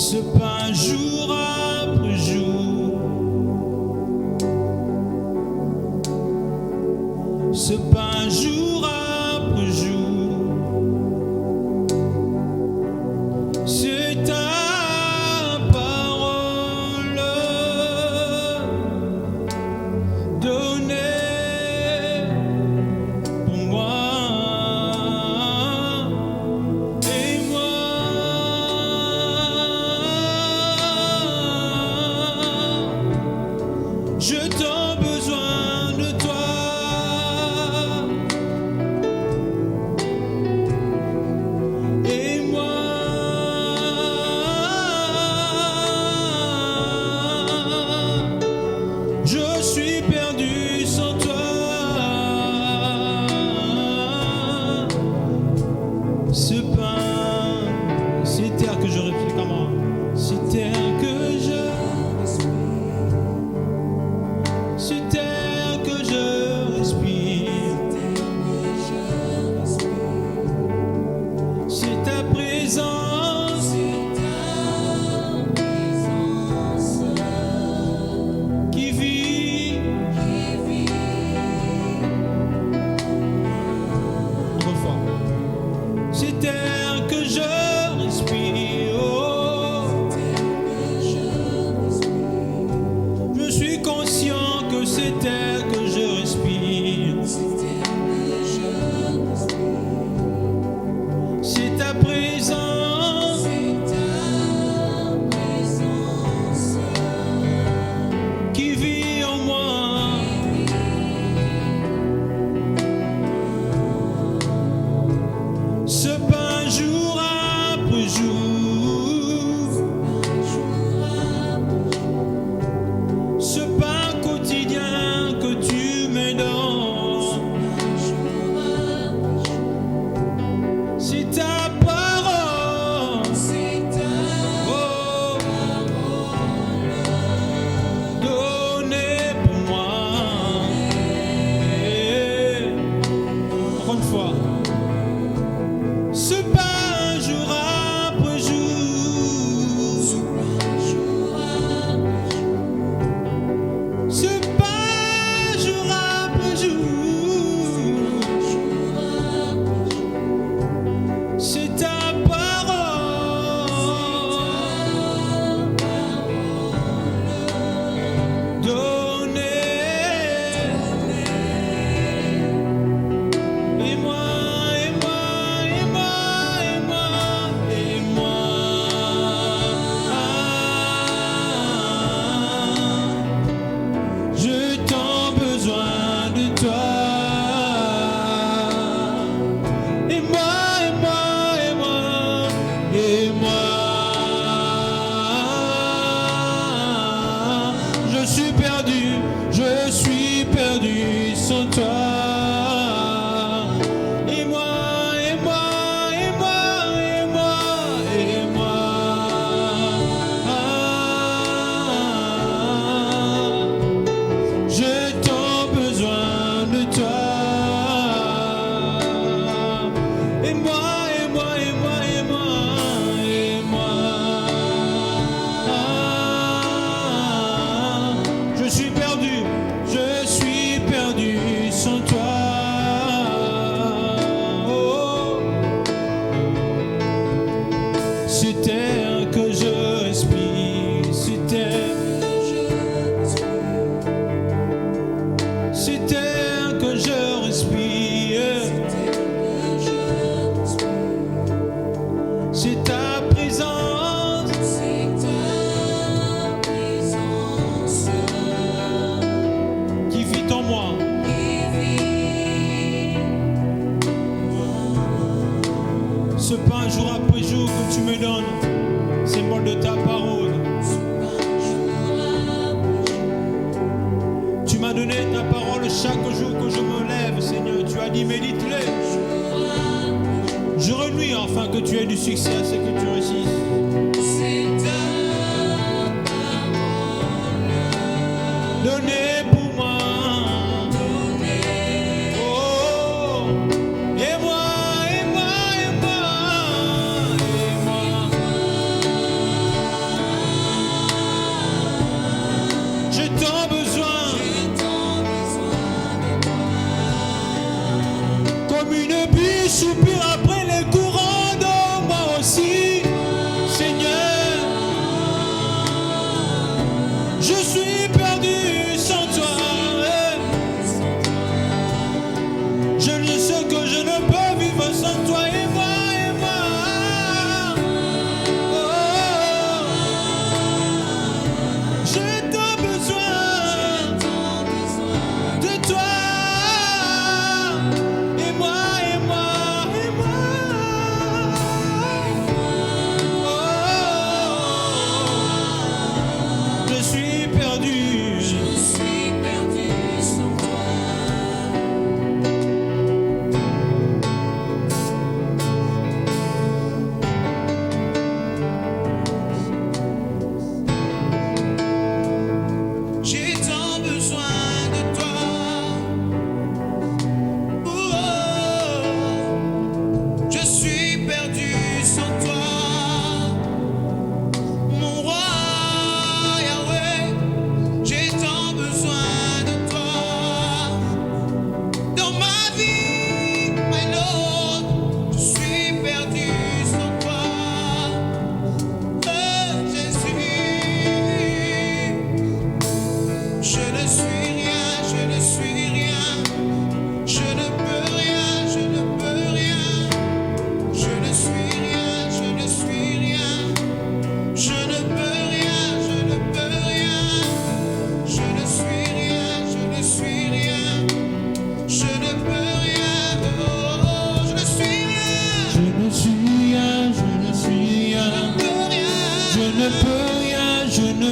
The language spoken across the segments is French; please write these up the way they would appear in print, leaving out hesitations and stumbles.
Ce pain jour après jour, ce pain jour après jour, c'est ta parole donnée pour moi. Je t'en besoin de toi. Et moi, je suis perdu sans toi. Ce pain, c'est terre que je respire. Comment? C'est terre que je c'est terre que je respire, c'est ta présence qui vit. Encore fois. C'est terre que je respire. Oh. Je suis conscient que c'est terre que je respire. C'est ta présence qui vit en moi. Ce pain jour après jour, ce pain quotidien que tu me donnes, c'est ta parole, oh, donnée pour moi. Et, encore une fois, ce pain jour après jour, ce pain jour après jour, c'est ta parole donnée. Et moi, et moi, et moi, et moi, et moi, je t'en besoin de toi. Et moi, et moi, et moi, et moi, je suis perdu sans toi. Et moi, et moi, et moi, et moi, et moi, j'ai tant besoin de toi. Et moi, et moi, et moi, et moi, et moi, je suis perdu sans toi. Oh, c'est terre que je respire, c'est terre que je respire, c'est ta présence qui vit en moi. Ce pain jour après jour que tu me donnes, symbole de ta parole. Tu m'as donné ta parole chaque jour que je me lève, Seigneur. Tu as dit médite-les. Je renuis afin que tu aies du succès à ce que tu réussisses. Donnez pour moi. Oh, et moi, et moi, et moi, et moi.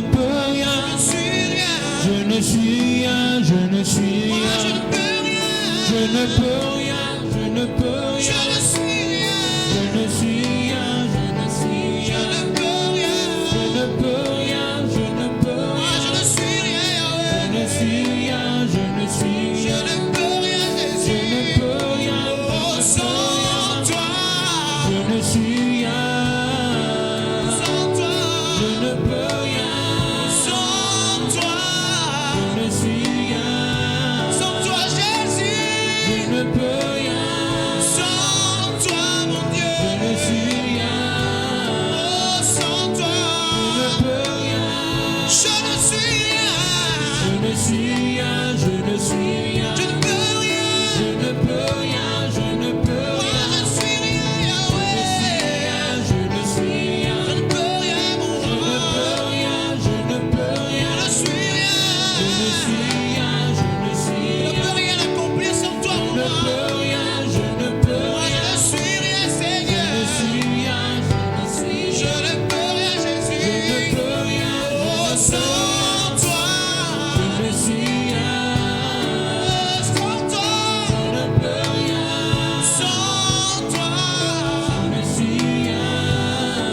ne peux rien, je ne suis rien, je ne suis rien, je ne peux rien, je ne peux rien, je ne suis rien, je ne suis rien, je ne suis rien, je ne peux rien, je ne peux rien, je ne peux rien, je ne suis rien, je ne suis rien, je ne suis rien, je ne peux rien, je ne peux rien, sans toi, je ne suis rien, sans toi, je ne peux rien, sans toi, je ne suis rien, sans toi Jésus, je ne peux rien, sans toi mon Dieu, je ne suis rien, oh sans toi, je ne peux rien, je ne suis rien, je ne suis rien, je ne suis rien, je ne peux rien, je ne peux rien, je ne peux rien, je suis rien, Yahweh, je ne suis rien, je ne peux rien, mon roi, je ne peux rien, je ne suis rien, je ne suis rien, je ne suis rien, je ne peux rien accomplir sans toi, mon roi, je ne peux rien, je ne peux rien, je ne suis rien, Seigneur, je ne suis rien, je ne peux rien, Jésus, je ne peux rien, oh sans toi, je ne suis rien, sans toi, je ne peux rien, sans toi, je ne suis rien,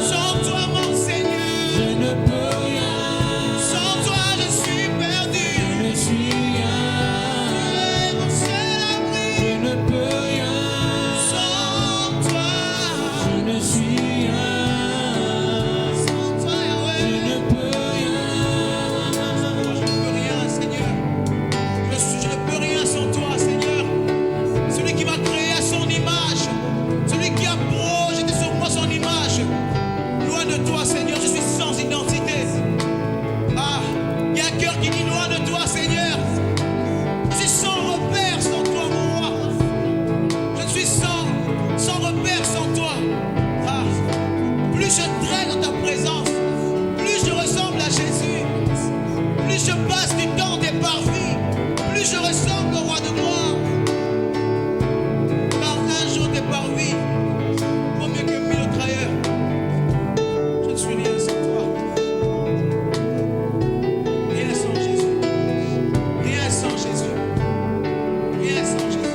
sans toi mon Seigneur, je ne peux rien, sans toi je suis perdu, je ne suis rien, mon seul abri, je ne peux rien, sans toi, je ne suis rien, sans toi Yahweh, je ne peux rien, je ne peux rien Seigneur, je ne peux rien sans toi Seigneur, celui qui m'a créé à son image, celui qui a projeté sur moi son image, loin de toi Seigneur, je suis sans identité. Ah, il y a un cœur qui dit loin de toi Seigneur, je suis sans repère sans toi mon roi, je suis sans repère sans toi. Ah, plus je traîne dans ta présence, plus je ressemble à Jésus, plus je passe du temps des parvis, plus je ressemble au roi de gloire. Car un jour des parvis vaut mieux que 1000 autres ailleurs. Je ne suis rien sans toi. Rien sans Jésus. Rien sans Jésus. Rien sans Jésus.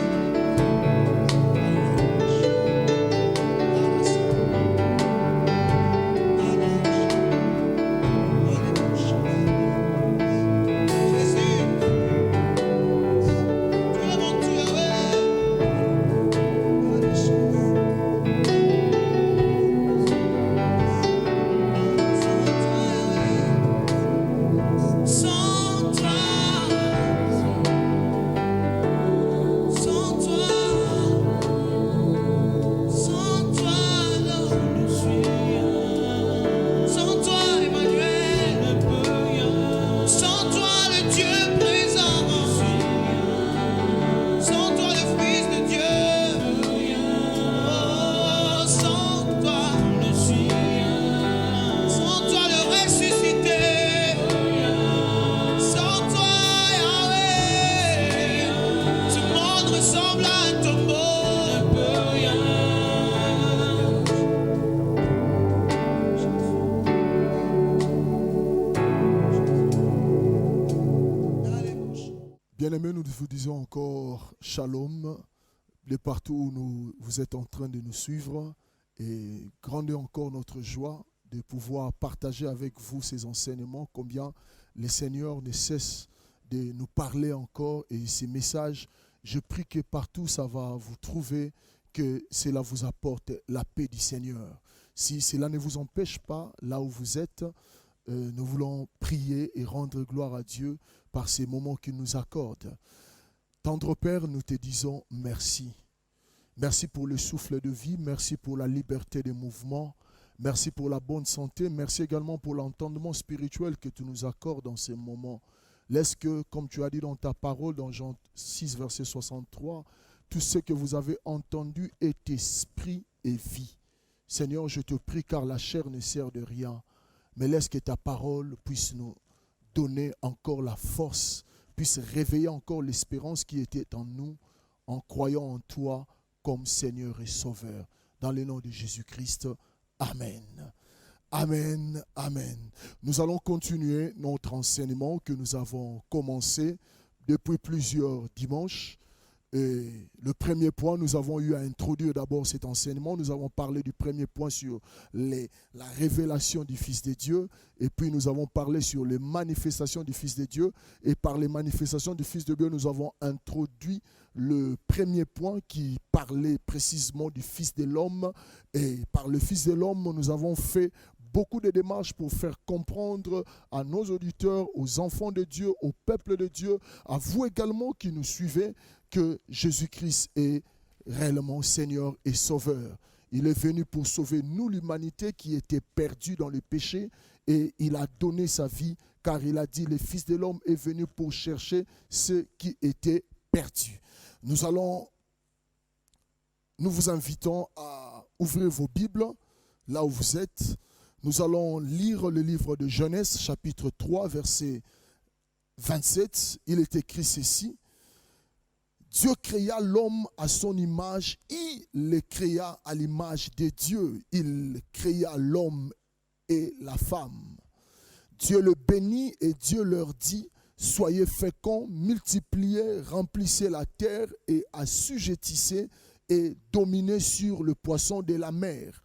Jésus, tu es mon Dieu, Yahweh. Sans toi, sans toi, sans toi, non, je ne suis rien. Sans toi, Emmanuel, je ne peux rien. Sans toi, le Dieu présent, sans toi, le Fils de Dieu, oh, sans toi, je ne suis rien. Sans toi, le ressuscité, sans toi, Yahweh, ce monde ressemble à un tombeau. Je ne peux rien. Bien-aimés, nous vous disons encore shalom, de partout où vous êtes en train de nous suivre, et grandez encore notre joie de pouvoir partager avec vous ces enseignements, combien le Seigneur ne cesse de nous parler encore, et ces messages, je prie que partout ça va vous trouver, que cela vous apporte la paix du Seigneur. Si cela ne vous empêche pas, là où vous êtes, nous voulons prier et rendre gloire à Dieu par ces moments qu'il nous accorde. Tendre Père, nous te disons merci. Merci pour le souffle de vie, merci pour la liberté de mouvement, merci pour la bonne santé, merci également pour l'entendement spirituel que tu nous accordes dans ces moments. Laisse que, comme tu as dit dans ta parole, dans Jean 6, verset 63, tout ce que vous avez entendu est esprit et vie. Seigneur, je te prie car la chair ne sert de rien, mais laisse que ta parole puisse nous donner encore la force, puisse réveiller encore l'espérance qui était en nous, en croyant en toi comme Seigneur et Sauveur. Dans le nom de Jésus-Christ, Amen. Amen, amen. Nous allons continuer notre enseignement que nous avons commencé depuis plusieurs dimanches. Et le premier point, nous avons eu à introduire d'abord cet enseignement. Nous avons parlé du premier point sur la révélation du Fils de Dieu. Et puis nous avons parlé sur les manifestations du Fils de Dieu. Et par les manifestations du Fils de Dieu, nous avons introduit le premier point qui parlait précisément du Fils de l'homme. Et par le Fils de l'homme, nous avons fait beaucoup de démarches pour faire comprendre à nos auditeurs, aux enfants de Dieu, au peuple de Dieu, à vous également qui nous suivez, que Jésus-Christ est réellement Seigneur et Sauveur. Il est venu pour sauver nous, l'humanité qui était perdue dans le péché, et il a donné sa vie, car il a dit, le Fils de l'homme est venu pour chercher ceux qui étaient perdus. Nous vous invitons à ouvrir vos Bibles, là où vous êtes. Nous allons lire le livre de Genèse, chapitre 3, verset 27. Il est écrit ceci. Dieu créa l'homme à son image, il le créa à l'image de Dieu. Il créa l'homme et la femme. Dieu le bénit et Dieu leur dit, soyez féconds, multipliez, remplissez la terre et assujettissez et dominez sur le poisson de la mer,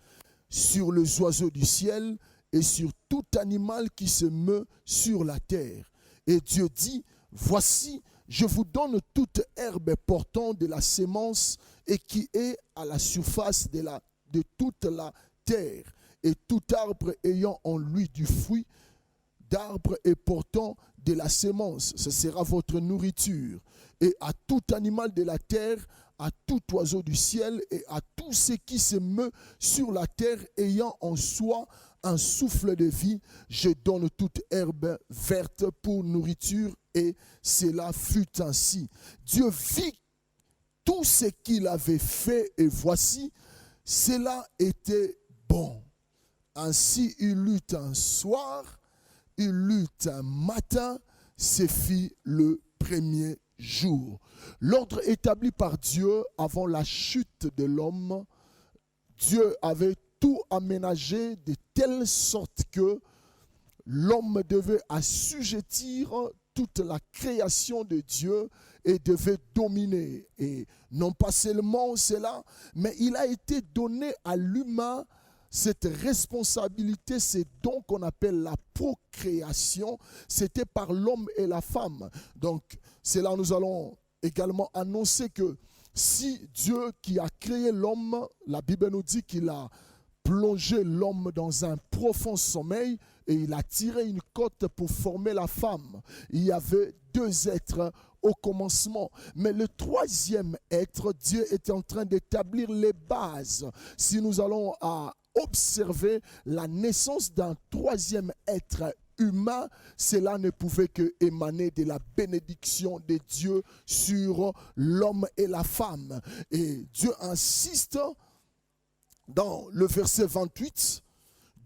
sur les oiseaux du ciel et sur tout animal qui se meut sur la terre. Et Dieu dit, voici, je vous donne toute herbe portant de la sémence et qui est à la surface de toute la terre, et tout arbre ayant en lui du fruit d'arbre et portant de la sémence, ce sera votre nourriture. Et à tout animal de la terre, à tout oiseau du ciel et à tout ce qui se meut sur la terre ayant en soi un souffle de vie, je donne toute herbe verte pour nourriture, et cela fut ainsi. Dieu vit tout ce qu'il avait fait et voici, cela était bon. Ainsi il eut un soir, il eut un matin, c'est fit le premier jour. L'ordre établi par Dieu avant la chute de l'homme, Dieu avait tout aménagé de telle sorte que l'homme devait assujettir toute la création de Dieu et devait dominer. Et non pas seulement cela, mais il a été donné à l'humain cette responsabilité, c'est donc qu'on appelle la procréation. C'était par l'homme et la femme. Donc, c'est là nous allons également annoncer que si Dieu qui a créé l'homme, la Bible nous dit qu'il a plongé l'homme dans un profond sommeil et il a tiré une côte pour former la femme. Il y avait deux êtres au commencement. Mais le troisième être, Dieu était en train d'établir les bases. Si nous allons à observer la naissance d'un troisième être humain, cela ne pouvait que émaner de la bénédiction de Dieu sur l'homme et la femme. Et Dieu insiste dans le verset 28,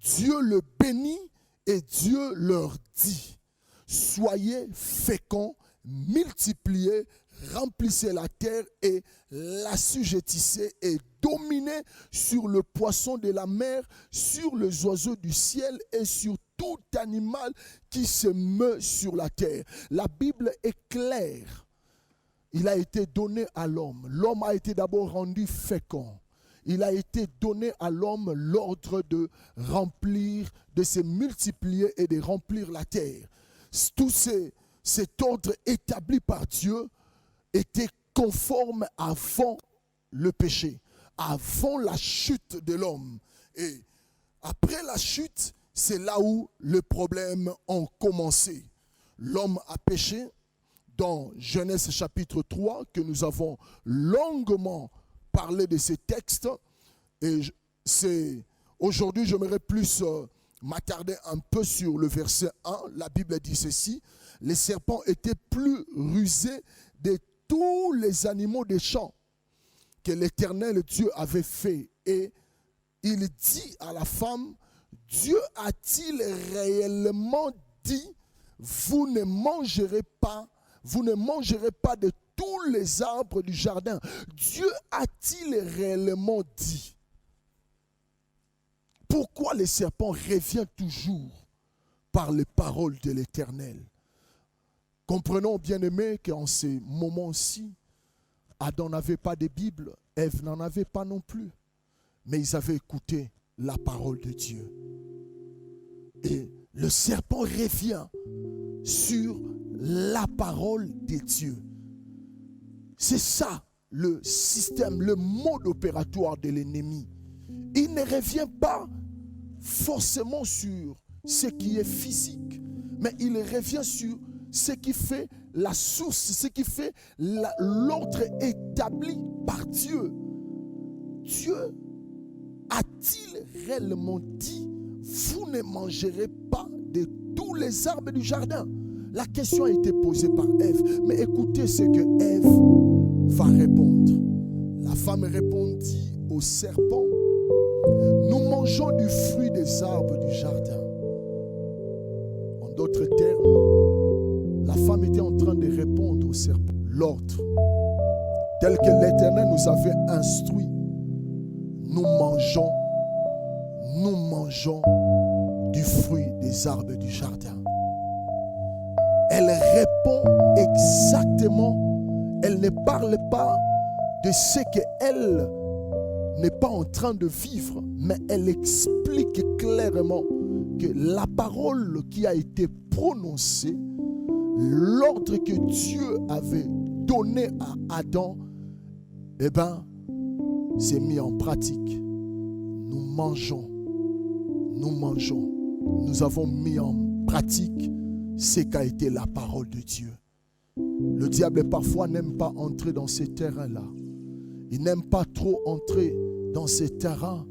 Dieu le bénit et Dieu leur dit, soyez féconds, multipliez, remplissez la terre et l'assujettissez et dominez sur le poisson de la mer, sur les oiseaux du ciel et sur tout animal qui se meut sur la terre. La Bible est claire. Il a été donné à l'homme. L'homme a été d'abord rendu fécond. Il a été donné à l'homme l'ordre de remplir, de se multiplier et de remplir la terre. Tout cet ordre établi par Dieu était conforme avant le péché, avant la chute de l'homme. Et après la chute, c'est là où les problèmes ont commencé. L'homme a péché. Dans Genèse chapitre 3, que nous avons longuement parlé de ces textes. Et aujourd'hui, j'aimerais plus m'attarder un peu sur le verset 1. La Bible dit ceci. Les serpents étaient plus rusés de tous les animaux des champs que l'Éternel Dieu avait fait. Et il dit à la femme, Dieu a-t-il réellement dit, vous ne mangerez pas de tous les arbres du jardin. Dieu a-t-il réellement dit? Pourquoi le serpent revient toujours par les paroles de l'Éternel? Comprenons, bien-aimés, qu'en ces moments-ci, Adam n'avait pas de Bible, Ève n'en avait pas non plus. Mais ils avaient écouté la parole de Dieu. Et le serpent revient sur la parole de Dieu. C'est ça le système, le mode opératoire de l'ennemi. Il ne revient pas forcément sur ce qui est physique, mais il revient sur ce qui fait la source, ce qui fait l'ordre établi par Dieu. Dieu a-t-il réellement dit, vous ne mangerez pas de tous les arbres du jardin? La question a été posée par Ève, mais écoutez ce que Ève va répondre. La femme répondit au serpent, nous mangeons du fruit des arbres du jardin. En d'autres termes, la femme était en train de répondre au serpent l'ordre tel que l'Éternel nous avait instruit. Nous mangeons du fruit des arbres du jardin. Elle répond exactement, elle ne parle pas de ce qu'elle n'est pas en train de vivre, mais elle explique clairement que la parole qui a été prononcée, l'ordre que Dieu avait donné à Adam, c'est mis en pratique. Nous mangeons. Nous avons mis en pratique ce qu'a été la parole de Dieu. Le diable parfois n'aime pas entrer dans ces terrains-là. Il n'aime pas trop entrer dans ces terrains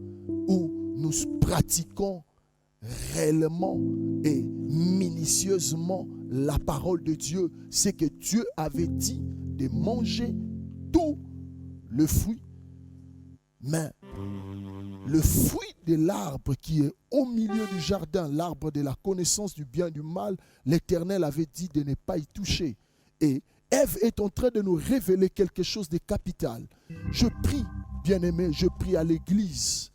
où nous pratiquons réellement et minutieusement la parole de Dieu. C'est que Dieu avait dit de manger tout le fruit. Mais le fruit de l'arbre qui est au milieu du jardin, l'arbre de la connaissance du bien et du mal, l'Éternel avait dit de ne pas y toucher. Et Ève est en train de nous révéler quelque chose de capital. Je prie, bien-aimé, je prie à l'Église.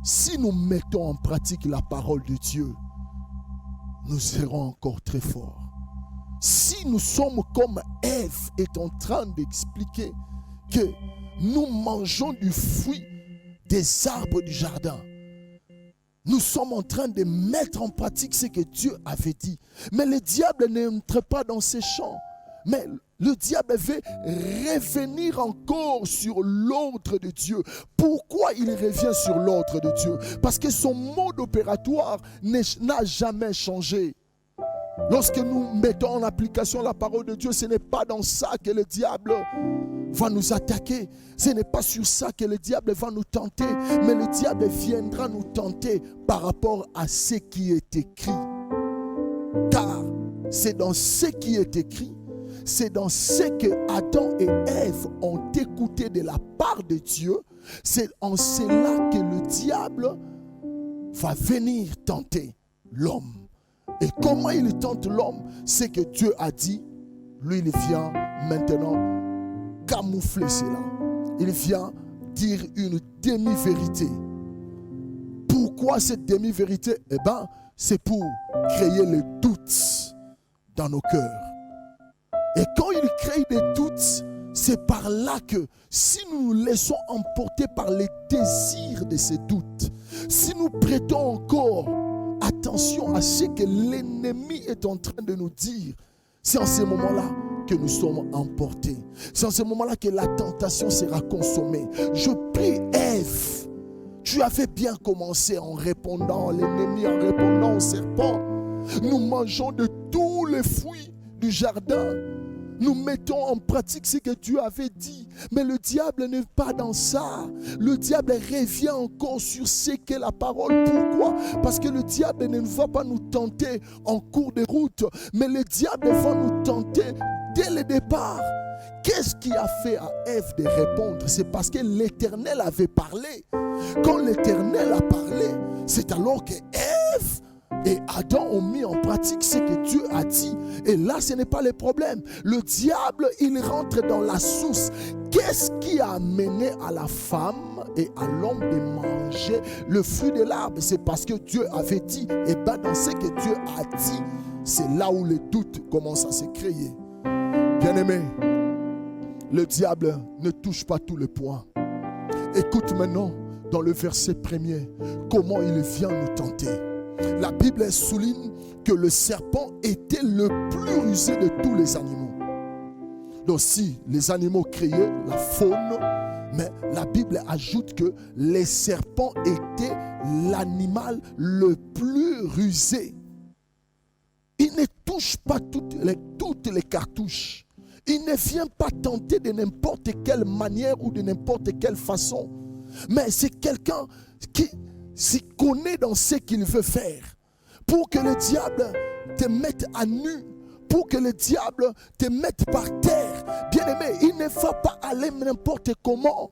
Si nous mettons en pratique la parole de Dieu, nous serons encore très forts. Si nous sommes comme Ève est en train d'expliquer que nous mangeons du fruit des arbres du jardin, nous sommes en train de mettre en pratique ce que Dieu avait dit. Mais le diable n'entre pas dans ces champs. Mais le diable veut revenir encore sur l'ordre de Dieu. Pourquoi il revient sur l'ordre de Dieu? Parce que son mode opératoire n'a jamais changé. Lorsque nous mettons en application la parole de Dieu, ce n'est pas dans ça que le diable va nous attaquer. Ce n'est pas sur ça que le diable va nous tenter. Mais le diable viendra nous tenter par rapport à ce qui est écrit. Car c'est dans ce qui est écrit, c'est dans ce que Adam et Ève ont écouté de la part de Dieu, c'est en cela que le diable va venir tenter l'homme. Et comment il tente l'homme? C'est que Dieu a dit, lui il vient maintenant camoufler cela. Il vient dire une demi-vérité. Pourquoi cette demi-vérité? C'est pour créer le doute dans nos cœurs. Et quand il crée des doutes, c'est par là que si nous nous laissons emporter par les désirs de ces doutes, si nous prêtons encore attention à ce que l'ennemi est en train de nous dire, c'est en ce moment-là que nous sommes emportés. C'est en ce moment-là que la tentation sera consommée. Je prie, Ève, tu avais bien commencé en répondant à l'ennemi, en répondant au serpent. Nous mangeons de tous les fruits du jardin. Nous mettons en pratique ce que Dieu avait dit. Mais le diable n'est pas dans ça. Le diable revient encore sur ce qu'est la parole. Pourquoi? Parce que le diable ne va pas nous tenter en cours de route. Mais le diable va nous tenter dès le départ. Qu'est-ce qui a fait à Ève de répondre? C'est parce que l'Éternel avait parlé. Quand l'Éternel a parlé, c'est alors que Ève et Adam ont mis en pratique ce que Dieu a dit. Et là, ce n'est pas le problème. Le diable, il rentre dans la source. Qu'est-ce qui a amené à la femme et à l'homme de manger le fruit de l'arbre. C'est parce que Dieu avait dit. Et bien dans ce que Dieu a dit, c'est là où le doute commence à se créer. Bien-aimé, le diable ne touche pas tous les points. Écoute maintenant dans le verset 1er comment il vient nous tenter. La Bible souligne que le serpent était le plus rusé de tous les animaux. Donc si les animaux créaient la faune, mais la Bible ajoute que les serpents étaient l'animal le plus rusé. Il ne touche pas toutes les cartouches. Il ne vient pas tenter de n'importe quelle manière ou de n'importe quelle façon. Mais c'est quelqu'un qui s'y connaît dans ce qu'il veut faire. Pour que le diable te mette à nu, pour que le diable te mette par terre. Bien-aimé, il ne va pas aller n'importe comment.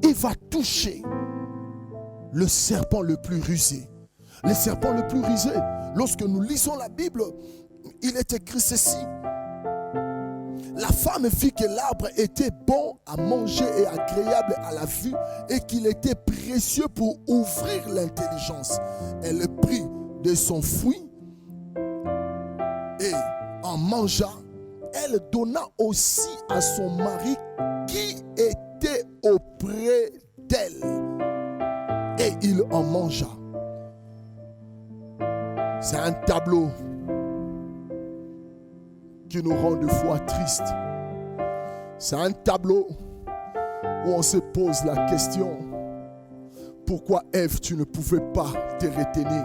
Il va toucher le serpent le plus rusé. Le serpent le plus rusé, lorsque nous lisons la Bible, il est écrit ceci. La femme vit que l'arbre était bon à manger et agréable à la vue et qu'il était précieux pour ouvrir l'intelligence. Elle prit de son fruit et en mangea. Elle donna aussi à son mari qui était auprès d'elle et il en mangea. C'est un tableau qui nous rend de fois tristes. C'est un tableau où on se pose la question: pourquoi Ève, tu ne pouvais pas te retenir?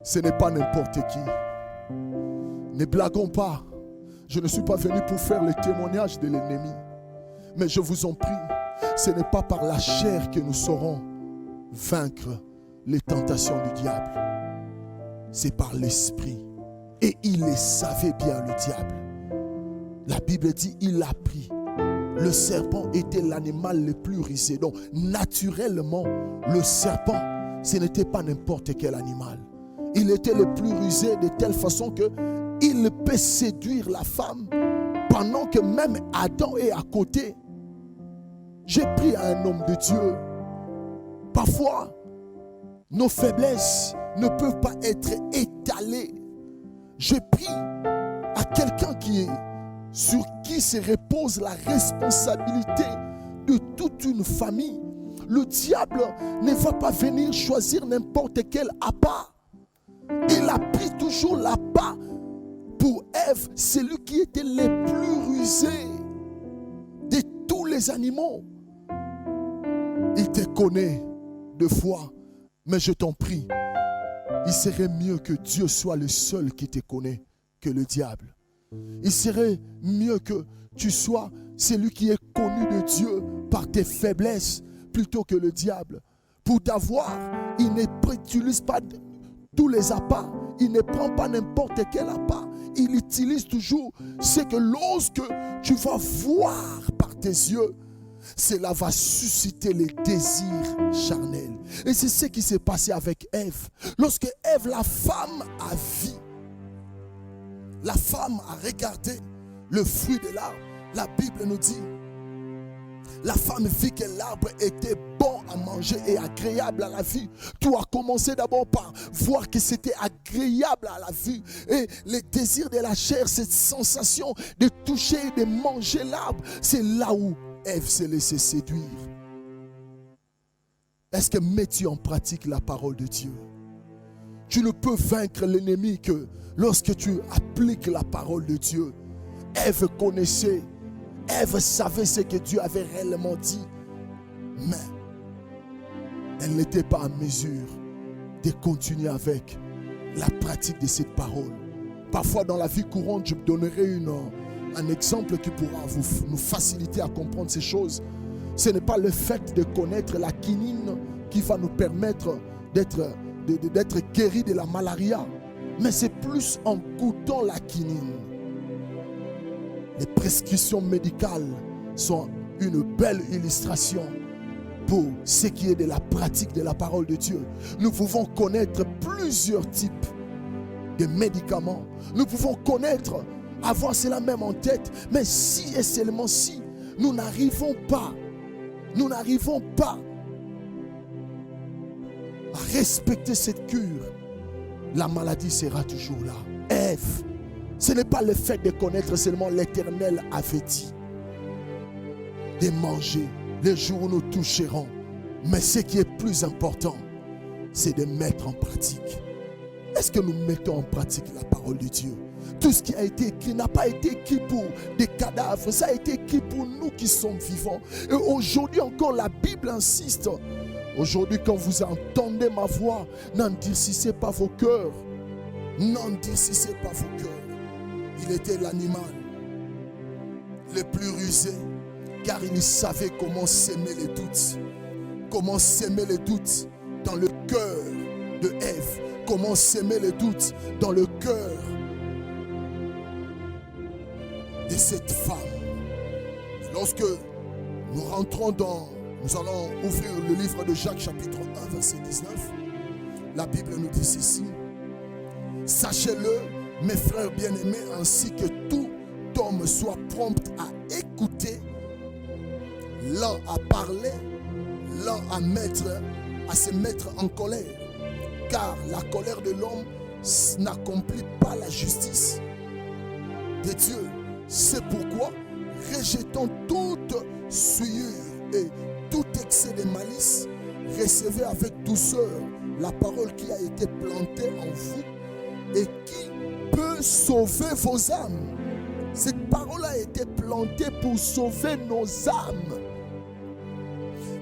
Ce n'est pas n'importe qui. Ne blaguons pas. Je ne suis pas venu pour faire le témoignage de l'ennemi. Mais je vous en prie, ce n'est pas par la chair que nous saurons vaincre les tentations du diable. C'est par l'esprit. Et il le savait bien, le diable. La Bible dit, il l'a pris. Le serpent était l'animal le plus rusé. Donc, naturellement, le serpent, ce n'était pas n'importe quel animal. Il était le plus rusé de telle façon que il peut séduire la femme pendant que même Adam est à côté. J'ai pris à un homme de Dieu. Parfois, nos faiblesses ne peuvent pas être étalées. J'ai pris à quelqu'un sur qui se repose la responsabilité de toute une famille. Le diable ne va pas venir choisir n'importe quel appât. Il a pris toujours l'appât pour Ève, celui qui était le plus rusé de tous les animaux. Il te connaît de foi, mais je t'en prie, il serait mieux que Dieu soit le seul qui te connaît que le diable. Il serait mieux que tu sois celui qui est connu de Dieu par tes faiblesses plutôt que le diable. Pour t'avoir, il n'utilise pas tous les appâts. Il ne prend pas n'importe quel appât. Il utilise toujours ce que lorsque tu vas voir par tes yeux, cela va susciter les désirs charnels. Et c'est ce qui s'est passé avec Ève. Lorsque Ève, la femme, a vu, la femme a regardé le fruit de l'arbre. La Bible nous dit, la femme vit que l'arbre était bon à manger et agréable à la vue. Tout a commencé d'abord par voir que c'était agréable à la vue. Et le désir de la chair, cette sensation de toucher et de manger l'arbre, c'est là où Ève s'est laissée séduire. Est-ce que mets-tu en pratique la parole de Dieu? Tu ne peux vaincre l'ennemi que lorsque tu appliques la parole de Dieu. Ève connaissait, Ève savait ce que Dieu avait réellement dit, mais elle n'était pas en mesure de continuer avec la pratique de cette parole. Parfois dans la vie courante, je vous donnerai un exemple qui pourra nous faciliter à comprendre ces choses. Ce n'est pas le fait de connaître la quinine qui va nous permettre d'être guéris de la malaria, mais c'est plus en goûtant la quinine. Les prescriptions médicales sont une belle illustration pour ce qui est de la pratique de la parole de Dieu. Nous pouvons connaître plusieurs types de médicaments. Nous pouvons avoir cela même en tête. Mais si et seulement si nous n'arrivons pas nous n'arrivons pas à respecter cette cure, la maladie sera toujours là. Ève, ce n'est pas le fait de connaître seulement l'Éternel avait dit de manger les jours où nous toucherons. Mais ce qui est plus important, c'est de mettre en pratique. Est-ce que nous mettons en pratique la parole de Dieu? Tout ce qui a été écrit n'a pas été écrit pour des cadavres, ça a été écrit pour nous qui sommes vivants. Et aujourd'hui encore, la Bible insiste. Aujourd'hui, quand vous entendez ma voix, n'endurcissez pas vos cœurs. N'endurcissez pas vos cœurs. Il était l'animal le plus rusé, car il savait comment s'aimer les doutes. Comment s'aimer les doutes dans le cœur de Ève. Comment s'aimer les doutes dans le cœur de cette femme. Et lorsque nous rentrons nous allons ouvrir le livre de Jacques chapitre 1 verset 19. La Bible nous dit ceci. Sachez-le, mes frères bien-aimés, ainsi que tout homme soit prompt à écouter, l'un à parler, l'un à se mettre en colère. Car la colère de l'homme n'accomplit pas la justice de Dieu. C'est pourquoi, rejetant toute souillure et tout excès de malice, recevez avec douceur la parole qui a été plantée en vous et qui peut sauver vos âmes. Cette parole a été plantée pour sauver nos âmes.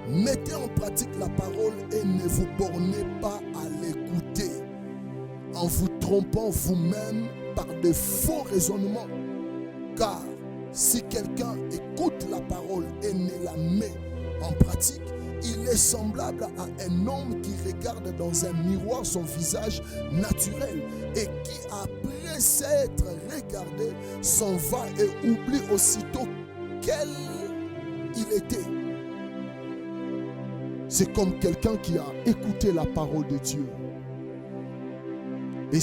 Mettez en pratique la parole et ne vous bornez pas à l'écouter en vous trompant vous-même par de faux raisonnements. Car si quelqu'un écoute la parole et ne la met en pratique, il est semblable à un homme qui regarde dans un miroir son visage naturel et qui, après s'être regardé, s'en va et oublie aussitôt quel il était. C'est comme quelqu'un qui a écouté la parole de Dieu et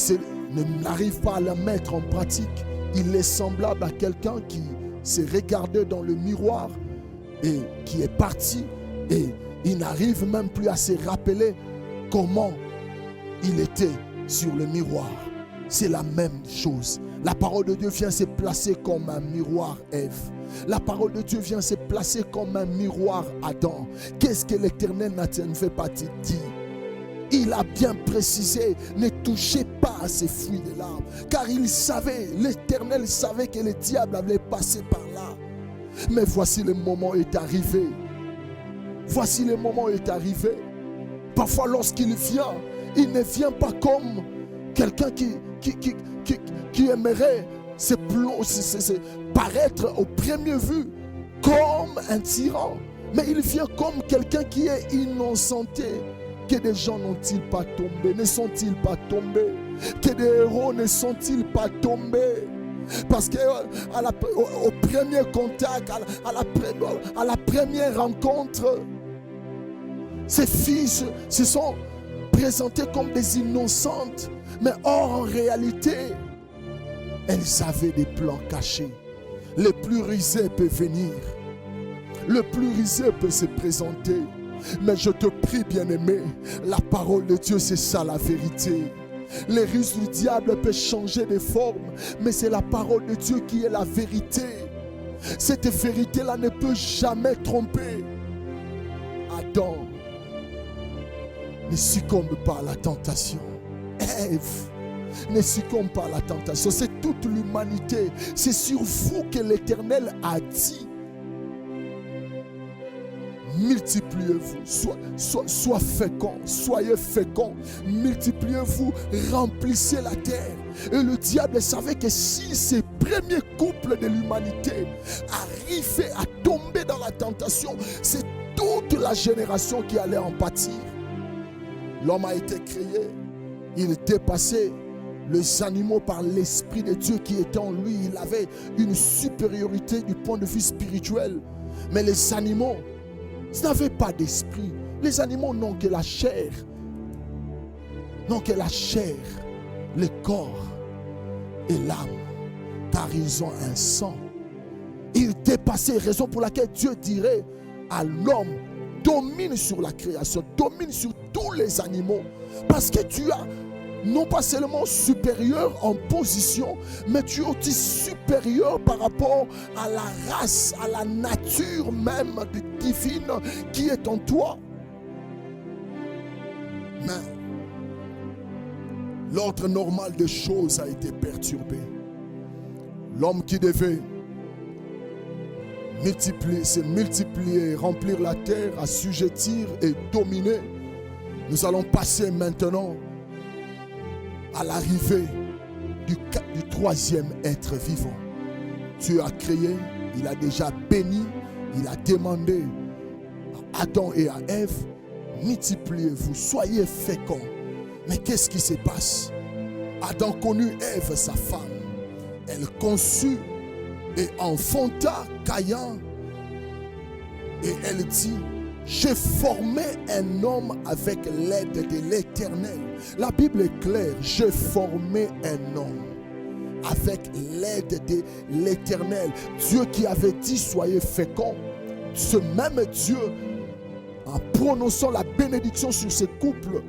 n'arrive pas à la mettre en pratique. Il est semblable à quelqu'un qui s'est regardé dans le miroir et qui est parti et il n'arrive même plus à se rappeler comment il était sur le miroir. C'est la même chose. La parole de Dieu vient se placer comme un miroir, Ève. La parole de Dieu vient se placer comme un miroir, Adam. Qu'est-ce que l'Éternel ne fait pas te dire? Il a bien précisé, ne touchez pas à ces fruits de l'arbre. Car il savait, l'Éternel savait que le diable allait passer par là. Mais voici le moment est arrivé. Voici le moment est arrivé. Parfois lorsqu'il vient, il ne vient pas comme quelqu'un qui aimerait se paraître au premier vue comme un tyran. Mais il vient comme quelqu'un qui est innocenté. Que des gens n'ont-ils pas tombé? Ne sont-ils pas tombés? Que des héros ne sont-ils pas tombés? Parce qu'au premier contact, à la première rencontre, ces filles se sont présentées comme des innocentes. Mais or, en réalité, elles avaient des plans cachés. Le plus rusé peut venir. Le plus rusé peut se présenter. Mais je te prie, bien-aimé, la parole de Dieu, c'est ça la vérité. Les ruses du diable peuvent changer de forme, mais c'est la parole de Dieu qui est la vérité. Cette vérité-là ne peut jamais tromper. Adam ne succombe pas à la tentation. Ève ne succombe pas à la tentation. C'est toute l'humanité. C'est sur vous que l'Éternel a dit. Multipliez-vous, soyez féconds, multipliez-vous, remplissez la terre. Et le diable savait que si ces premiers couples de l'humanité arrivaient à tomber dans la tentation, c'est toute la génération qui allait en pâtir. L'homme a été créé, il dépassait les animaux par l'Esprit de Dieu qui était en lui. Il avait une supériorité du point de vue spirituel. Mais les animaux n'avaient pas d'esprit. Les animaux n'ont que la chair. N'ont que la chair, le corps et l'âme. Car ils ont un sang. Ils dépassaient, raison pour laquelle Dieu dirait à l'homme, domine sur la création, domine sur tous les animaux. Parce que tu as non pas seulement supérieur en position, mais tu es aussi supérieur par rapport à la race, à la nature même divine qui est en toi. Mais l'ordre normal des choses a été perturbé. L'homme qui devait se multiplier, remplir la terre, assujettir et dominer, nous allons passer maintenant à l'arrivée du troisième être vivant. Dieu a créé, il a déjà béni, il a demandé à Adam et à Ève, multipliez-vous, soyez féconds. Mais qu'est-ce qui se passe? Adam connut Ève, sa femme. Elle conçut et enfanta Caïn. Et elle dit, j'ai formé un homme avec l'aide de l'Éternel. La Bible est claire, j'ai formé un homme avec l'aide de l'Éternel. Dieu qui avait dit, soyez féconds. Ce même Dieu, en prononçant la bénédiction sur ce couple,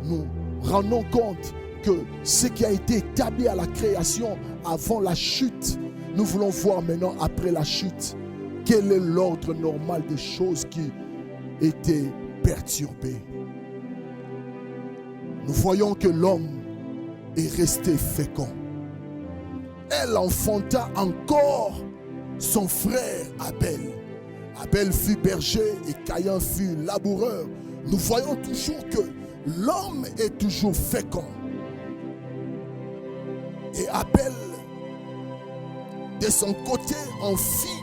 nous rendons compte que ce qui a été établi à la création avant la chute, nous voulons voir maintenant après la chute, quel est l'ordre normal des choses qui étaient perturbées. Nous voyons que l'homme est resté fécond. Elle enfanta encore son frère Abel. Abel fut berger et Caïn fut laboureur. Nous voyons toujours que l'homme est toujours fécond. Et Abel, de son côté, en fit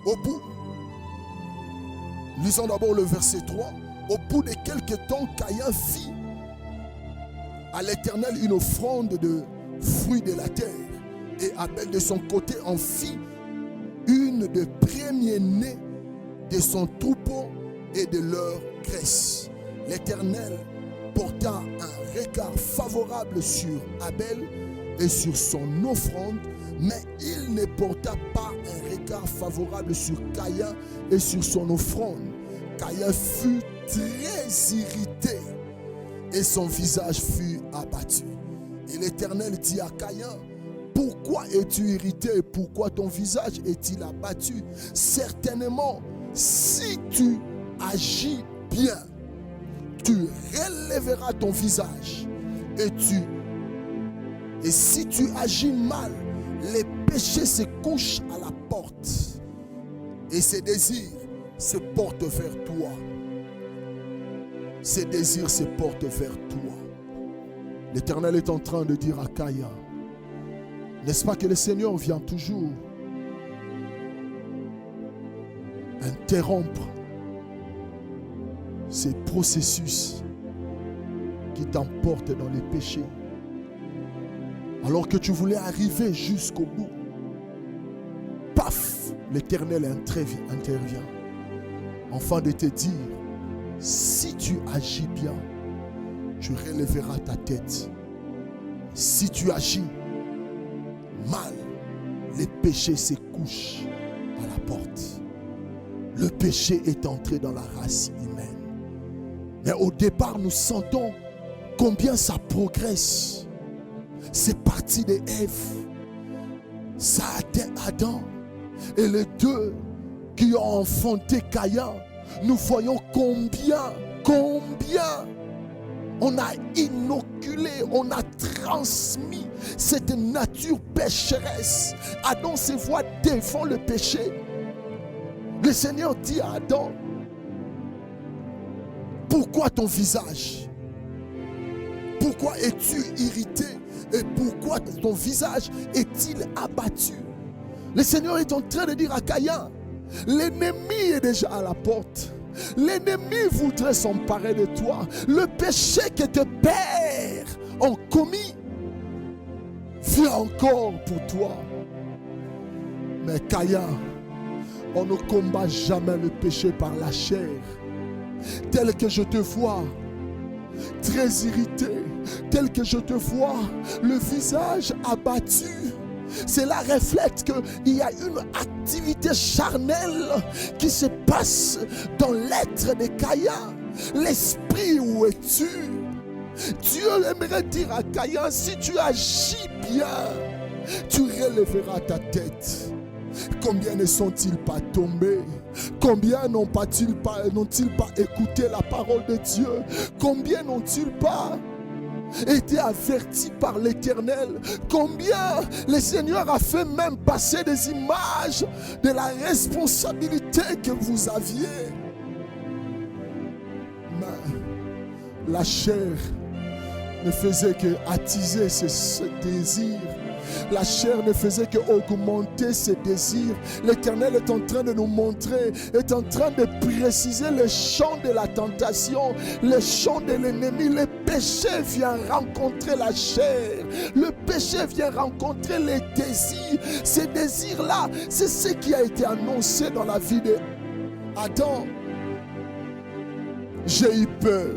au bout. Lisons d'abord le verset 3. Au bout de quelques temps, Caïn fit à l'Éternel une offrande de fruits de la terre. Et Abel, de son côté, en fit une des premiers-nés de son troupeau et de leur graisse. L'Éternel porta un regard favorable sur Abel et sur son offrande, mais il ne porta pas un regard favorable sur Caïn et sur son offrande. Caïn fut très irrité et son visage fut abattu. Et l'Éternel dit à Caïn, pourquoi es-tu irrité et pourquoi ton visage est-il abattu? Certainement, si tu agis bien, tu relèveras ton visage. Et si tu agis mal, les péchés se couchent à la porte. Et ses désirs se portent vers toi. Ses désirs se portent vers toi. L'Éternel est en train de dire à Caïn, n'est-ce pas que le Seigneur vient toujours interrompre ces processus qui t'emportent dans les péchés. Alors que tu voulais arriver jusqu'au bout, paf, l'Éternel intervient. Afin de te dire, si tu agis bien, tu relèveras ta tête. Si tu agis mal, les péchés se couchent à la porte. Le péché est entré dans la race humaine. Mais au départ, nous sentons combien ça progresse. C'est parti de Ève. Ça a atteint Adam. Et les deux qui ont enfanté Caïn, nous voyons combien on a inoculé, on a transmis cette nature pécheresse. Adam se voit devant le péché. Le Seigneur dit à Adam, pourquoi ton visage? Pourquoi es-tu irrité? Et pourquoi ton visage est-il abattu? Le Seigneur est en train de dire à Caïn, l'ennemi est déjà à la porte. L'ennemi voudrait s'emparer de toi. Le péché que tes pères ont commis vient encore pour toi. Mais Caïn, on ne combat jamais le péché par la chair. Tel que je te vois, très irrité, tel que je te vois, le visage abattu, Cela reflète qu'il y a une activité charnelle qui se passe dans l'être de Caïn. L'esprit, où es-tu? Dieu aimerait dire à Caïn, si tu agis bien, tu relèveras ta tête. Combien ne sont-ils pas tombés? Combien n'ont-ils pas écouté la parole de Dieu? Combien n'ont-ils pas été avertis par l'Éternel? Combien le Seigneur a fait même passer des images de la responsabilité que vous aviez? Mais la chair ne faisait que attiser ce désir. La chair ne faisait qu'augmenter ses désirs. L'Éternel est en train de nous montrer, est en train de préciser le champ de la tentation, le champ de l'ennemi. Le péché vient rencontrer la chair. Le péché vient rencontrer les désirs. Ces désirs-là, c'est ce qui a été annoncé dans la vie d'Adam. J'ai eu peur.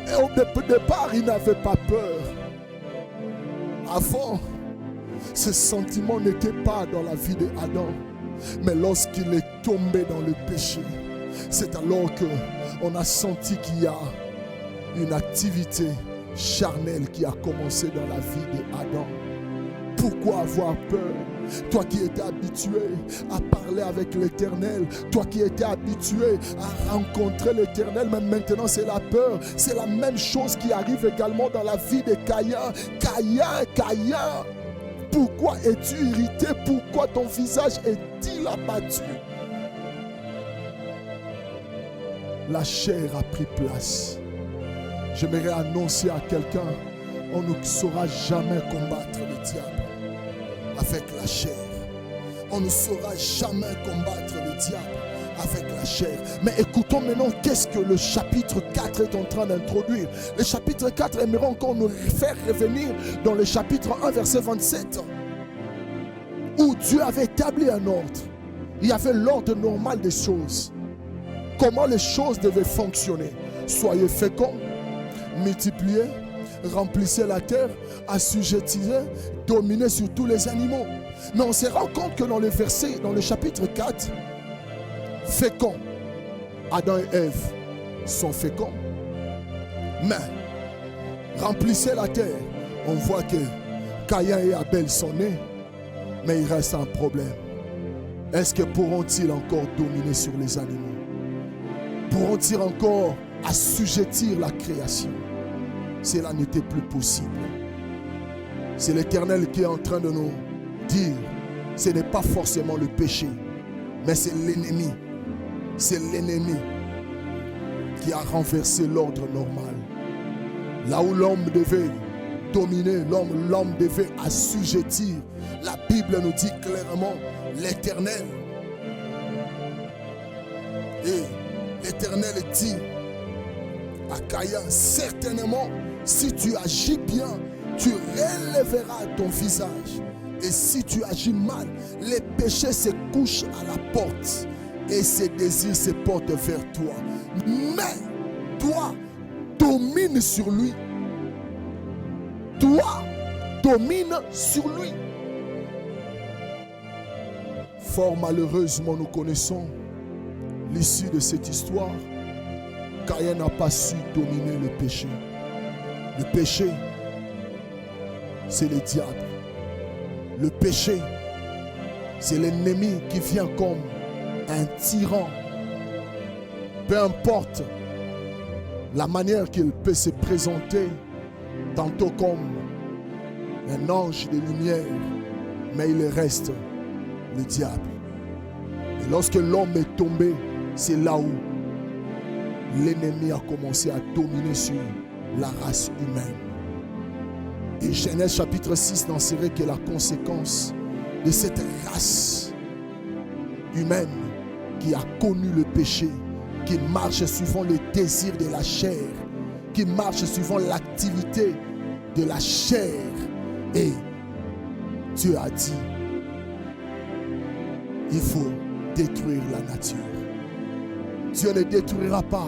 Et au départ, il n'avait pas peur. Avant, ce sentiment n'était pas dans la vie d'Adam. Mais lorsqu'il est tombé dans le péché, c'est alors qu'on a senti qu'il y a une activité charnelle qui a commencé dans la vie d'Adam. Pourquoi avoir peur? Toi qui étais habitué à parler avec l'Éternel, toi qui étais habitué à rencontrer l'Éternel, mais maintenant c'est la peur. C'est la même chose qui arrive également dans la vie de Caïn. Caïn, pourquoi es-tu irrité? Pourquoi ton visage est-il abattu? La chair a pris place. J'aimerais annoncer à quelqu'un, on ne saura jamais combattre le diable avec la chair. On ne saura jamais combattre le diable avec la chair. Mais écoutons maintenant qu'est-ce que le chapitre 4 est en train d'introduire. Le chapitre 4 aimerait encore nous faire revenir dans le chapitre 1 verset 27 où Dieu avait établi un ordre. Il y avait l'ordre normal des choses. Comment les choses devaient fonctionner. Soyez féconds, multipliez, remplissez la terre, assujettissez, dominez sur tous les animaux. Mais on se rend compte que dans le verset, dans le chapitre 4, féconds, Adam et Ève sont féconds. Mais remplissez la terre, on voit que Caïn et Abel sont nés, mais il reste un problème. Est-ce que pourront-ils encore dominer sur les animaux? Pourront-ils encore assujettir la création? Cela n'était plus possible. C'est l'Éternel qui est en train de nous dire, ce n'est pas forcément le péché, mais c'est l'ennemi. C'est l'ennemi qui a renversé l'ordre normal. Là où l'homme devait dominer, l'homme devait assujettir. La Bible nous dit clairement, l'Éternel. Et l'Éternel dit à Caïn, certainement, si tu agis bien, tu relèveras ton visage. Et si tu agis mal, les péchés se couchent à la porte et ses désirs se portent vers toi. Mais toi, domine sur lui. Toi, domine sur lui. Fort malheureusement, nous connaissons l'issue de cette histoire. Caïn n'a pas su dominer le péché. Le péché, c'est le diable. Le péché, c'est l'ennemi qui vient comme un tyran. Peu importe la manière qu'il peut se présenter, tantôt comme un ange de lumière, mais il reste le diable. Et lorsque l'homme est tombé, c'est là où l'ennemi a commencé à dominer sur la race humaine. Et Genèse chapitre 6 n'en serait que la conséquence de cette race humaine qui a connu le péché, qui marche suivant le désir de la chair, qui marche suivant l'activité de la chair. Et Dieu a dit, il faut détruire la nature. Dieu ne détruira pas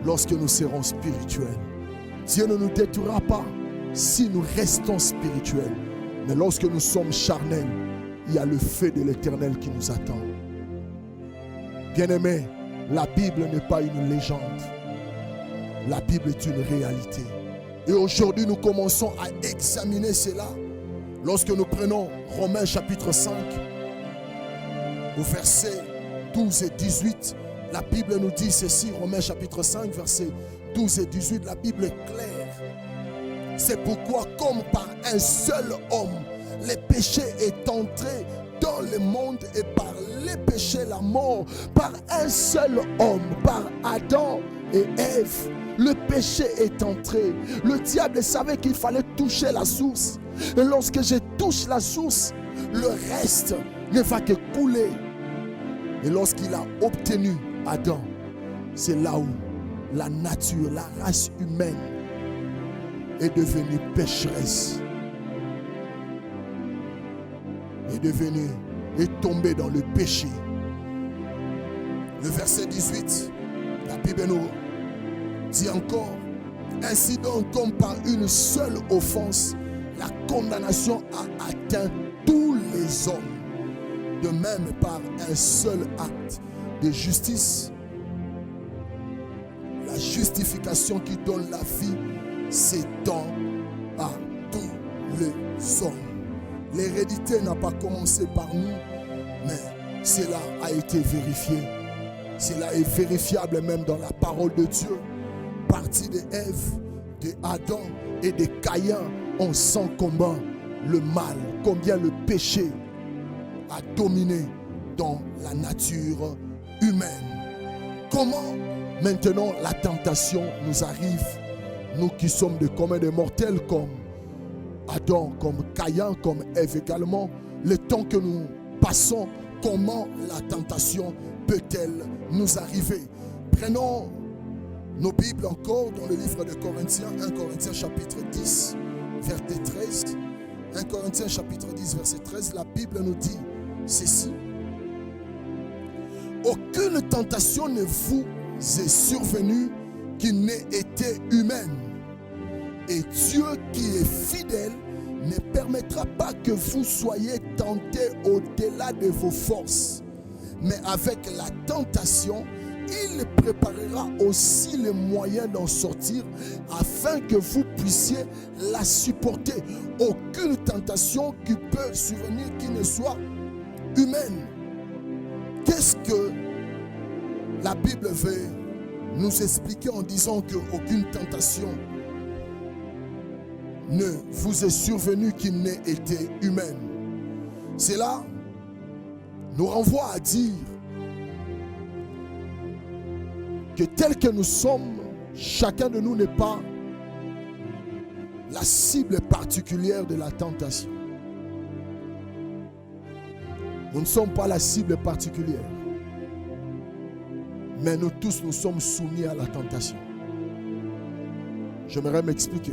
lorsque nous serons spirituels. Dieu ne nous détruira pas si nous restons spirituels. Mais lorsque nous sommes charnels, il y a le feu de l'Éternel qui nous attend. Bien-aimés, la Bible n'est pas une légende. La Bible est une réalité. Et aujourd'hui, nous commençons à examiner cela. Lorsque nous prenons Romains chapitre 5, au verset 12 et 18, la Bible nous dit ceci, Romains chapitre 5, versets 12 et 18, la Bible est claire. C'est pourquoi, comme par un seul homme, le péché est entré dans le monde et par les péchés, la mort, par un seul homme, par Adam et Ève, le péché est entré. Le diable savait qu'il fallait toucher la source. Et lorsque je touche la source, le reste ne va que couler. Et lorsqu'il a obtenu Adam, c'est là où la nature, la race humaine est devenue pécheresse. Est tombée dans le péché. Le verset 18, la Bible nous dit encore, ainsi donc comme par une seule offense, la condamnation a atteint tous les hommes. De même par un seul acte de justice, la justification qui donne la vie s'étend à tous les hommes. L'hérédité n'a pas commencé par nous, mais cela a été vérifié. Cela est vérifiable même dans la parole de Dieu. Partie de Ève, de Adam et de Caïn, on sent comment le mal, combien le péché a dominé dans la nature humaine. Comment maintenant la tentation nous arrive, nous qui sommes de communs des mortels comme Adam, comme Caïn, comme Ève également, le temps que nous passons, comment la tentation peut-elle nous arriver? Prenons nos Bibles encore dans le livre de Corinthiens, 1 Corinthiens chapitre 10, verset 13. 1 Corinthiens chapitre 10, verset 13, la Bible nous dit ceci. Aucune tentation ne vous est survenue qui n'ait été humaine. Et Dieu qui est fidèle ne permettra pas que vous soyez tentés au-delà de vos forces. Mais avec la tentation, il préparera aussi les moyens d'en sortir afin que vous puissiez la supporter. Aucune tentation qui peut survenir qui ne soit humaine. Qu'est-ce que la Bible veut nous expliquer en disant qu'aucune tentation ne vous est survenue qui n'ait été humaine? Cela nous renvoie à dire que tel que nous sommes, chacun de nous n'est pas la cible particulière de la tentation. Nous ne sommes pas la cible particulière. Mais nous tous, nous sommes soumis à la tentation. J'aimerais m'expliquer.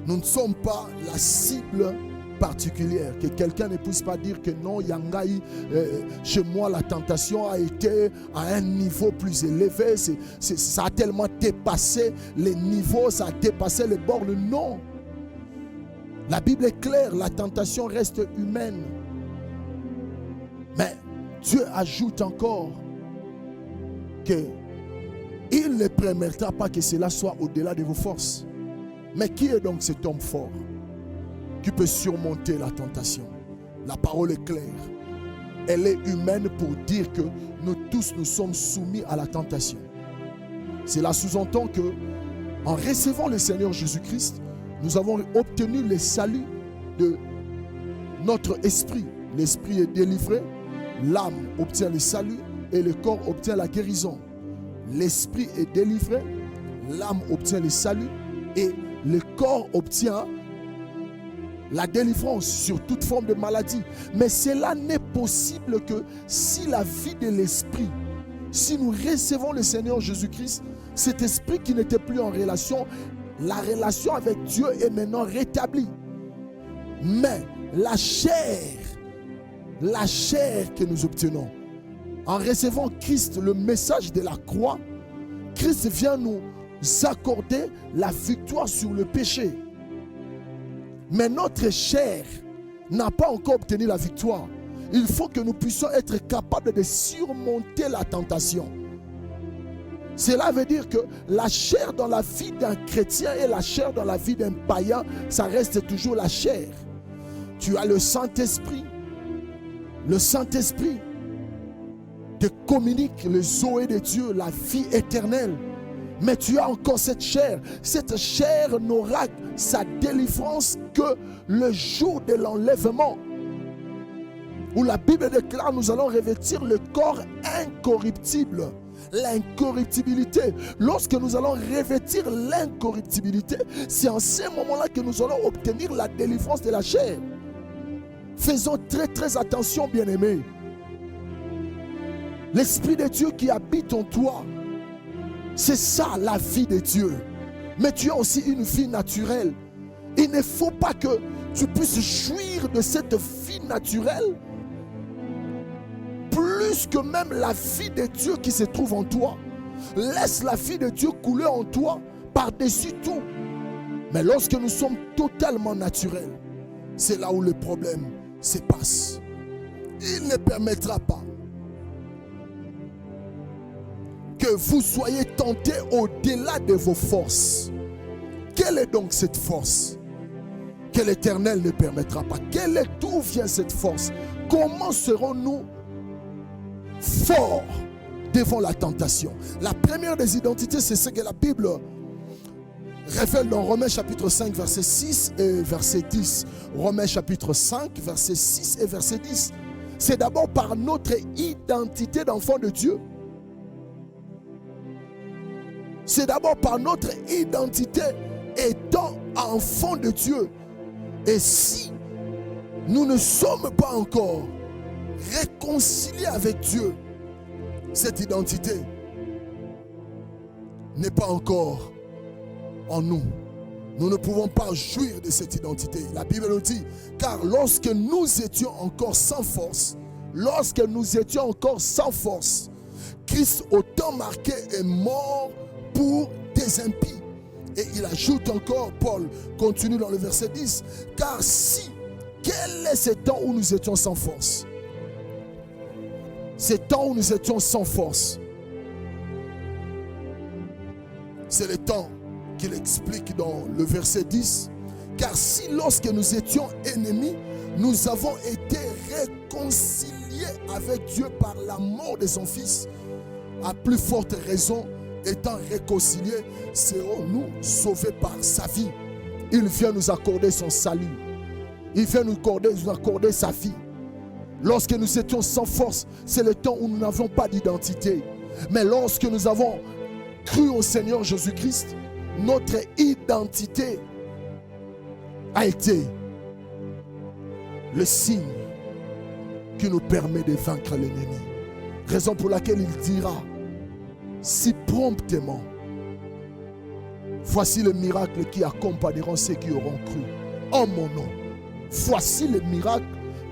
Nous ne sommes pas la cible particulière. Que quelqu'un ne puisse pas dire que non, Yangaï, chez moi, la tentation a été à un niveau plus élevé. Ça a tellement dépassé les niveaux, ça a dépassé les bornes. Non. La Bible est claire, la tentation reste humaine. Mais Dieu ajoute encore qu'il ne permettra pas que cela soit au-delà de vos forces. Mais qui est donc cet homme fort qui peut surmonter la tentation? La parole est claire. Elle est humaine pour dire que nous tous nous sommes soumis à la tentation. Cela sous-entend que en recevant le Seigneur Jésus-Christ, nous avons obtenu le salut de notre esprit. L'esprit est délivré, l'âme obtient le salut et le corps obtient la guérison. L'esprit est délivré, l'âme obtient le salut et le corps obtient la délivrance sur toute forme de maladie. Mais cela n'est possible que si la vie de l'esprit, si nous recevons le Seigneur Jésus-Christ, cet esprit qui n'était plus en relation, la relation avec Dieu est maintenant rétablie. Mais la chair que nous obtenons, en recevant Christ, le message de la croix, Christ vient nous accorder la victoire sur le péché. Mais notre chair n'a pas encore obtenu la victoire. Il faut que nous puissions être capables de surmonter la tentation. Cela veut dire que la chair dans la vie d'un chrétien et la chair dans la vie d'un païen, ça reste toujours la chair. Tu as le Saint-Esprit. Le Saint-Esprit te communique le Zoé de Dieu, la vie éternelle. Mais tu as encore cette chair. Cette chair n'aura sa délivrance que le jour de l'enlèvement. Où la Bible déclare, nous allons revêtir le corps incorruptible. L'incorruptibilité. Lorsque nous allons revêtir l'incorruptibilité, c'est en ce moment-là que nous allons obtenir la délivrance de la chair. Faisons très très attention, bien-aimés. L'Esprit de Dieu qui habite en toi, c'est ça la vie de Dieu. Mais tu as aussi une vie naturelle. Il ne faut pas que tu puisses jouir de cette vie naturelle plus que même la vie de Dieu qui se trouve en toi. Laisse la vie de Dieu couler en toi par-dessus tout. Mais lorsque nous sommes totalement naturels, c'est là où le problème se passe. Il ne permettra pas que vous soyez tentés au-delà de vos forces. Quelle est donc cette force que l'Éternel ne permettra pas? D'où vient cette force? Comment serons-nous forts devant la tentation? La première des identités, c'est ce que la Bible révèle dans Romains chapitre 5, verset 6 et verset 10. Romains chapitre 5, verset 6 et verset 10. C'est d'abord par notre identité d'enfant de Dieu. C'est d'abord par notre identité étant enfant de Dieu. Et si nous ne sommes pas encore réconciliés avec Dieu, cette identité n'est pas encore en nous. Nous ne pouvons pas jouir de cette identité. La Bible nous dit, car lorsque nous étions encore sans force, Christ au temps marqué est mort pour des impies. Et il ajoute encore, Paul continue dans le verset 10, car si, quel est ce temps où nous étions sans force? Ce temps où nous étions sans force, c'est le temps qu'il explique dans le verset 10. Car si lorsque nous étions ennemis, nous avons été réconciliés avec Dieu par la mort de son Fils, à plus forte raison, étant réconciliés, serons-nous sauvés par sa vie. Il vient nous accorder son salut. Il vient nous accorder sa vie. Lorsque nous étions sans force, c'est le temps où nous n'avions pas d'identité. Mais lorsque nous avons cru au Seigneur Jésus-Christ, notre identité a été le signe qui nous permet de vaincre l'ennemi. Raison pour laquelle il dira si promptement, voici le miracle qui accompagneront ceux qui auront cru en mon nom. Voici le miracle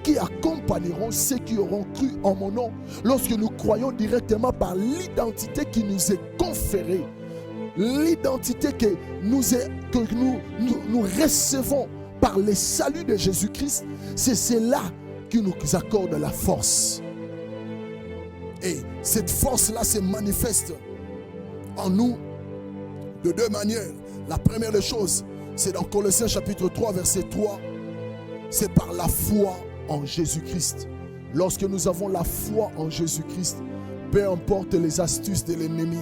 qui accompagneront ceux qui auront cru en mon nom. Lorsque nous croyons directement par l'identité qui nous est conférée, l'identité que nous recevons par le salut de Jésus-Christ, c'est cela qui nous accorde la force. Et cette force-là se manifeste en nous de deux manières. La première des choses, c'est dans Colossiens chapitre 3, verset 3. C'est par la foi en Jésus-Christ. Lorsque nous avons la foi en Jésus-Christ, peu importe les astuces de l'ennemi,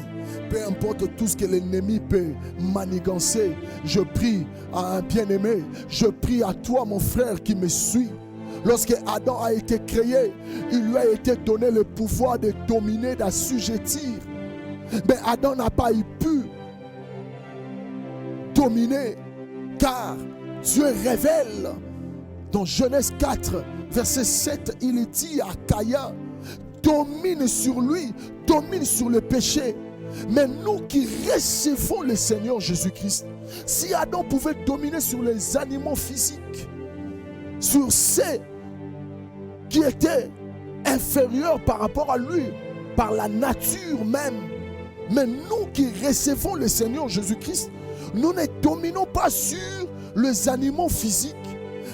peu importe tout ce que l'ennemi peut manigancer, je prie à un bien-aimé, je prie à toi mon frère qui me suit. Lorsque Adam a été créé, il lui a été donné le pouvoir de dominer, d'assujettir. Mais Adam n'a pas pu dominer, car Dieu révèle dans Genèse 4, verset 7, il dit à Caïn, domine sur lui, domine sur le péché. Mais nous qui recevons le Seigneur Jésus-Christ, si Adam pouvait dominer sur les animaux physiques, sur ceux qui étaient inférieurs par rapport à lui, par la nature même, mais nous qui recevons le Seigneur Jésus-Christ, nous ne dominons pas sur les animaux physiques,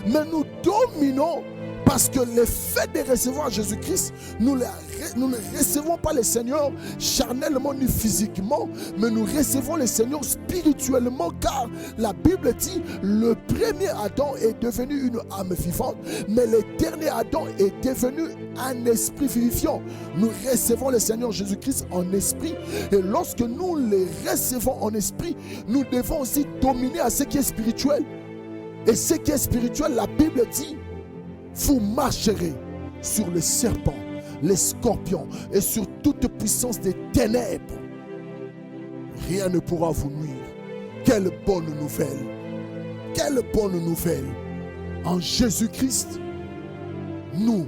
mais nous dominons parce que l'effet de recevoir Jésus-Christ, nous ne recevons pas le Seigneur charnellement ni physiquement, mais nous recevons le Seigneur spirituellement, car la Bible dit le premier Adam est devenu une âme vivante, mais le dernier Adam est devenu un esprit vivifiant. Nous recevons le Seigneur Jésus-Christ en esprit, et lorsque nous le recevons en esprit, nous devons aussi dominer à ce qui est spirituel. Et ce qui est spirituel, la Bible dit: vous marcherez sur les serpents, les scorpions et sur toute puissance des ténèbres. Rien ne pourra vous nuire. Quelle bonne nouvelle! Quelle bonne nouvelle! En Jésus-Christ, nous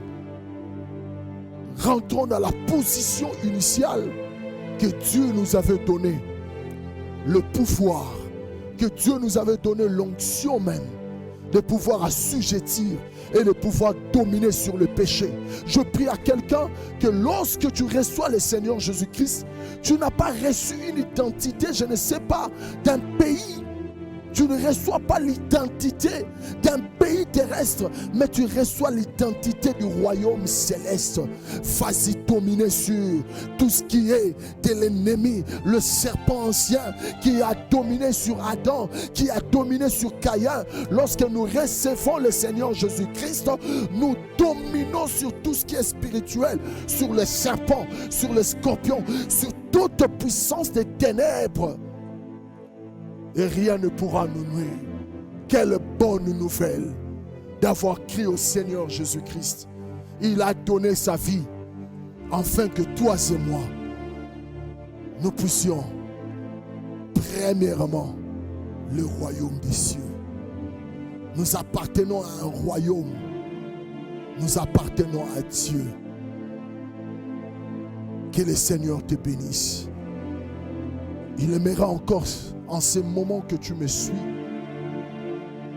rentrons dans la position initiale que Dieu nous avait donnée, le pouvoir, que Dieu nous avait donné, l'onction même, de pouvoir assujettir et de pouvoir dominer sur le péché. Je prie à quelqu'un que lorsque tu reçois le Seigneur Jésus-Christ, tu n'as pas reçu une identité, je ne sais pas, d'un pays. Tu ne reçois pas l'identité d'un pays terrestre, mais tu reçois l'identité du royaume céleste. Vas-y dominer sur tout ce qui est de l'ennemi, le serpent ancien qui a dominé sur Adam, qui a dominé sur Caïn. Lorsque nous recevons le Seigneur Jésus-Christ, nous dominons sur tout ce qui est spirituel, sur les serpents, sur les scorpions, sur toute puissance des ténèbres. Et rien ne pourra nous nuire. Quelle bonne nouvelle d'avoir crié au Seigneur Jésus-Christ. Il a donné sa vie afin que toi et moi, nous puissions premièrement le royaume des cieux. Nous appartenons à un royaume. Nous appartenons à Dieu. Que le Seigneur te bénisse. Il aimera encore en ces moments que tu me suis.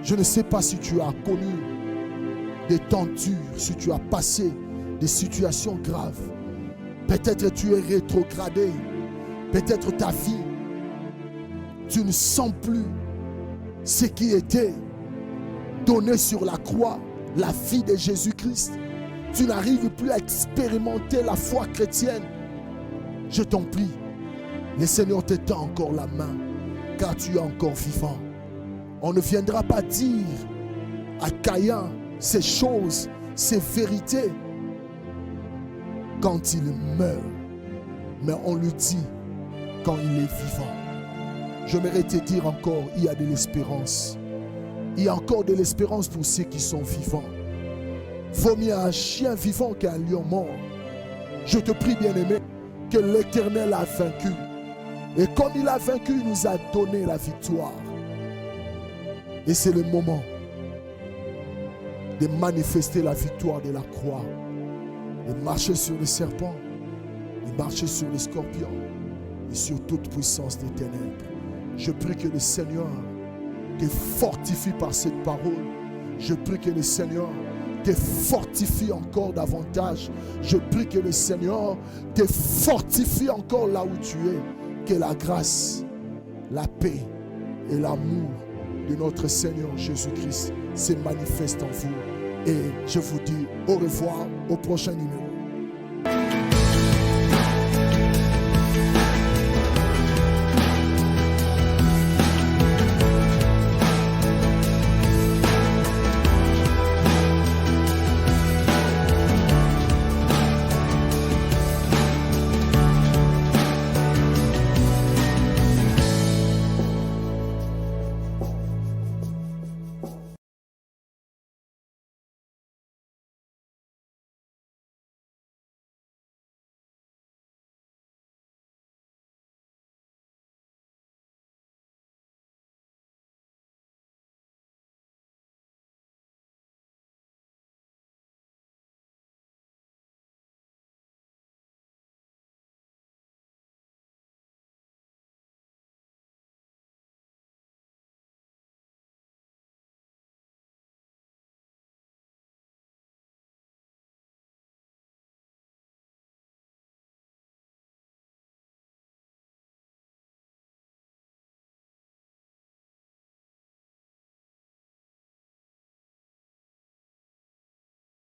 Je ne sais pas si tu as connu des temps durs, si tu as passé des situations graves. Peut-être tu es rétrogradé. Peut-être ta vie, tu ne sens plus ce qui était donné sur la croix, la vie de Jésus-Christ. Tu n'arrives plus à expérimenter la foi chrétienne. Je t'en prie, le Seigneur te tend encore la main, car tu es encore vivant. On ne viendra pas dire à Caïn ces choses, ces vérités quand il meurt, mais on lui dit quand il est vivant. J'aimerais te dire encore, il y a de l'espérance. Il y a encore de l'espérance pour ceux qui sont vivants. Vaut mieux un chien vivant qu'un lion mort. Je te prie, bien-aimé, que l'Éternel a vaincu. Et comme il a vaincu, il nous a donné la victoire. Et c'est le moment de manifester la victoire de la croix. De marcher sur les serpents, de marcher sur les scorpions et sur toute puissance des ténèbres. Je prie que le Seigneur te fortifie par cette parole. Je prie que le Seigneur te fortifie encore davantage. Je prie que le Seigneur te fortifie encore là où tu es. Que la grâce, la paix et l'amour de notre Seigneur Jésus-Christ se manifestent en vous. Et je vous dis au revoir au prochain numéro.